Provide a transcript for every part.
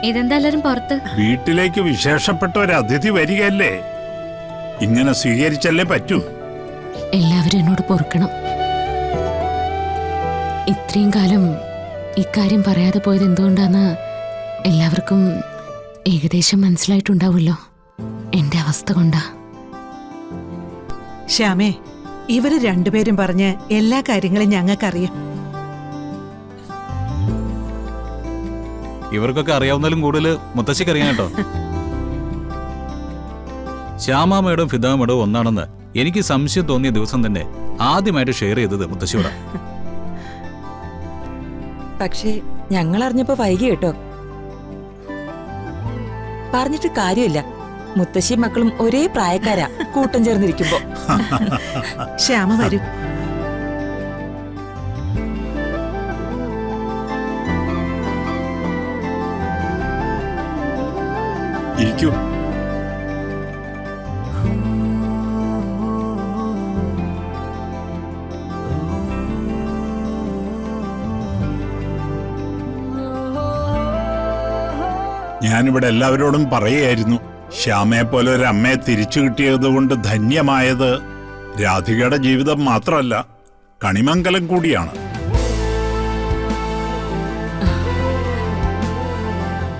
ഇതെന്താ എല്ലാരും പുറത്ത്? വീട്ടിലേക്ക് വിശേഷപ്പെട്ട ഒരു അതിഥി വരികയല്ലേ, ഇങ്ങനെ സ്വീകരിച്ചല്ലേ പറ്റൂ. എല്ലാവരും എന്നോട് പൊറുക്കണം. ഇത്രയും കാലം ഇക്കാര്യം പറയാതെ പോയത് എന്തുകൊണ്ടാന്ന് എല്ലാവർക്കും ഏകദേശം മനസ്സിലായിട്ടുണ്ടാവുമല്ലോ. എന്റെ അവസ്ഥ കൊണ്ടാ. ശ്യാമേ, ഇവര് രണ്ടുപേരും പറഞ്ഞ് എല്ലാ കാര്യങ്ങളും ഞങ്ങൾക്കറിയാം. ഇവർക്കൊക്കെ അറിയാവുന്നതിലും കൂടുതൽ മുത്തശ്ശിക്ക് അറിയാം കേട്ടോ. ശ്യാമാമ്മയോടും ഫിദാമ്മയോടും ഒന്നാണെന്ന് എനിക്ക് സംശയം തോന്നിയ ദിവസം തന്നെ ആദ്യമായിട്ട് ഷെയർ ചെയ്തത് മുത്തശ്ശിയോടാ. പക്ഷേ ഞങ്ങൾ അറിഞ്ഞപ്പോ വൈകി കേട്ടോ. പറഞ്ഞിട്ട് കാര്യമില്ല, മുത്തശ്ശി മക്കളും ഒരേ പ്രായക്കാരാ കൂട്ടം ചേർന്നിരിക്കുമ്പോ. ശ്യാമ വരൂ. ഇരിക്കൂ. ഞാനിവിടെ എല്ലാവരോടും പറയുകയായിരുന്നു, ശ്യാമയെ പോലെ ഒരു അമ്മയെ തിരിച്ചു കിട്ടിയത് കൊണ്ട് ധന്യമായത് രാധികയുടെ ജീവിതം മാത്രമല്ല, കണിമംഗലം കൂടിയാണ്.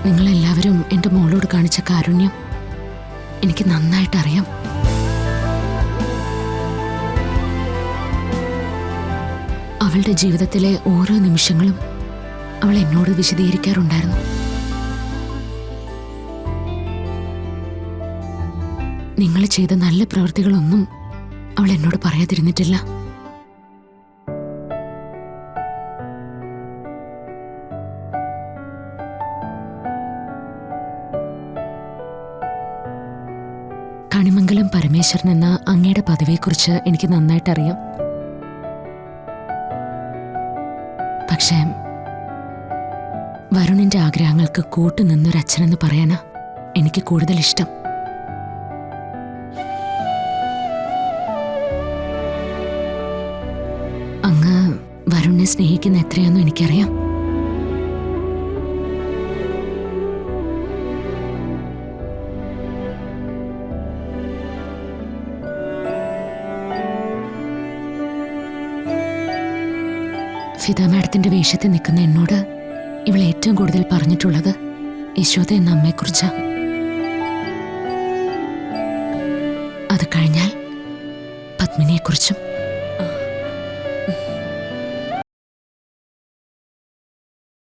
നിങ്ങളെല്ലാവരും എന്റെ മോളോട് കാണിച്ച കാരുണ്യം എനിക്ക് നന്നായിട്ടറിയാം. അവളുടെ ജീവിതത്തിലെ ഓരോ നിമിഷങ്ങളും അവൾ എന്നോട് വിശദീകരിക്കാറുണ്ടായിരുന്നു. നിങ്ങൾ ചെയ്ത നല്ല പ്രവൃത്തികളൊന്നും അവൾ എന്നോട് പറയാതിരുന്നിട്ടില്ല. കണിമംഗലം പരമേശ്വരൻ എന്ന അങ്ങയുടെ പദവിയെക്കുറിച്ച് എനിക്ക് നന്നായിട്ടറിയാം. പക്ഷേ വരുണിന്റെ ആഗ്രഹങ്ങൾക്ക് കൂട്ടുനിന്നൊരച്ഛനെന്ന് പറയാനാ എനിക്ക് കൂടുതൽ ഇഷ്ടം. അങ്ങ് വരുണിനെ സ്നേഹിക്കുന്ന എത്രയാണെന്നും എനിക്കറിയാം. ഫിദ മാഡത്തിന്റെ വേഷത്തിൽ നിൽക്കുന്ന എന്നോട് ഇവൾ ഏറ്റവും കൂടുതൽ പറഞ്ഞിട്ടുള്ളത് യശോദ എന്ന അമ്മയെക്കുറിച്ചാ. അത് കഴിഞ്ഞാൽ പത്മിനിയെക്കുറിച്ചും.